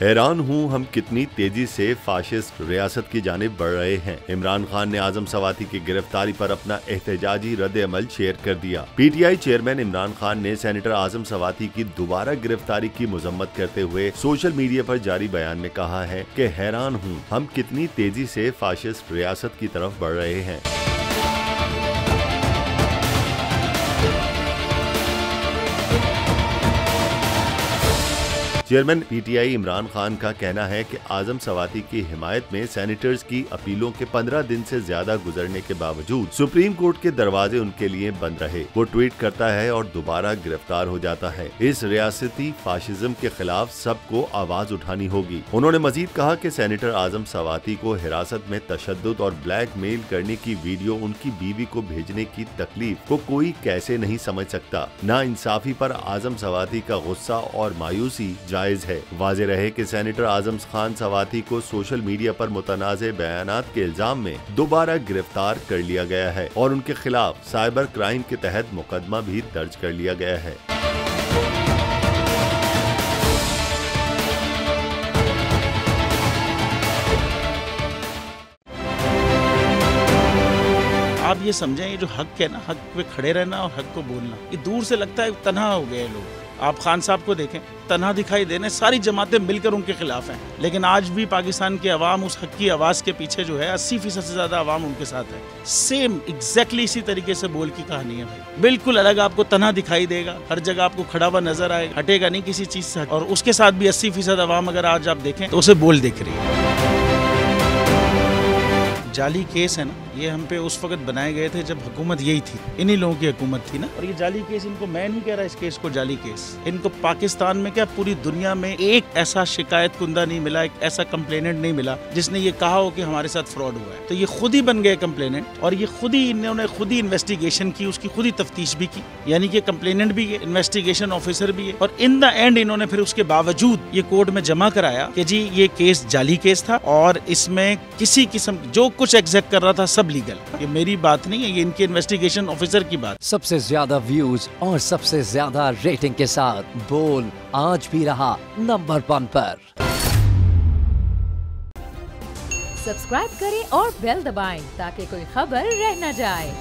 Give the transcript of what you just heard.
हैरान हूँ हम कितनी तेजी से फाशिस्ट रियासत की जानिब बढ़ रहे हैं। इमरान खान ने आजम सवाती की गिरफ्तारी पर अपना एहतजाजी रद्द-ए-अमल शेयर कर दिया। पीटीआई चेयरमैन इमरान खान ने सेनेटर आजम सवाती की दोबारा गिरफ्तारी की मजम्मत करते हुए सोशल मीडिया पर जारी बयान में कहा है कि हैरान हूँ हम कितनी तेजी से फाशिस्ट रियासत की तरफ बढ़ रहे हैं। चेयरमैन पीटीआई इमरान खान का कहना है कि आजम सवाती की हिमायत में सेनेटर्स की अपीलों के 15 दिन से ज्यादा गुजरने के बावजूद सुप्रीम कोर्ट के दरवाजे उनके लिए बंद रहे। वो ट्वीट करता है और दोबारा गिरफ्तार हो जाता है। इस रियासती फाशिज्म के खिलाफ सबको आवाज उठानी होगी। उन्होंने मजीद कहा कि सेनेटर आजम सवाती को हिरासत में तशद्दुद और ब्लैकमेल करने की वीडियो उनकी बीवी को भेजने की तकलीफ को कोई कैसे नहीं समझ सकता। ना इंसाफी पर आजम सवाती का गुस्सा और मायूसी जायज है। वाज़ेह रहे कि सेनेटर आजम खान सवाती को सोशल मीडिया पर मुतनाज़े बयानात के इल्जाम में दोबारा गिरफ्तार कर लिया गया है और उनके खिलाफ साइबर क्राइम के तहत मुकदमा भी दर्ज कर लिया गया है। आप ये समझें, ये जो हक है ना, हक पे खड़े रहना और हक को बोलना, ये दूर से लगता है तन्हा हो गए लोग। आप खान साहब को देखें, तन्हा दिखाई देने, सारी जमातें मिलकर उनके खिलाफ हैं, लेकिन आज भी पाकिस्तान की आवाम उस हक की आवाज़ के पीछे जो है 80% से ज़्यादा आवाम उनके साथ है। सेम एग्जैक्टली इसी तरीके से बोल की कहानी है भाई। बिल्कुल अलग आपको तन्हा दिखाई देगा, हर जगह आपको खड़ा हुआ नजर आएगा, हटेगा नहीं किसी चीज़ से। और उसके साथ भी 80% आवाम अगर आज आप देखें तो उसे बोल दिख रही है। जाली केस है ना, ये हम पे उस वक्त बनाए गए थे जब हुकूमत यही थी, इन्हीं लोगों की हुकूमत थी ना। और ये जाली केस, इनको मैं नहीं कह रहा इस केस को जाली केस, इनको पाकिस्तान में क्या पूरी दुनिया में एक ऐसा शिकायत कुंदा नहीं मिला, एक ऐसा कंप्लेनेंट नहीं मिला जिसने ये कहा हो कि हमारे साथ फ्रॉड हुआ है। तो ये खुद ही बन गए कंप्लेनेंट और ये खुद ही इन्होंने खुद ही इन्वेस्टिगेशन की, उसकी खुद ही तफ्तीश भी की, यानी कि कंप्लेनेंट भी है, इन्वेस्टिगेशन ऑफिसर भी है। और इन द एंड इन्होंने फिर उसके बावजूद ये कोर्ट में जमा कराया कि जी ये केस जाली केस था और इसमें किसी किस्म जो कुछ एग्जैक्ट कर रहा था सब लीगल। ये मेरी बात नहीं है, ये इनके इन्वेस्टिगेशन ऑफिसर की बात। सबसे ज्यादा व्यूज और सबसे ज्यादा रेटिंग के साथ बोल आज भी रहा नंबर 1 पर। सब्सक्राइब करें और बेल दबाएं ताकि कोई खबर रह न जाए।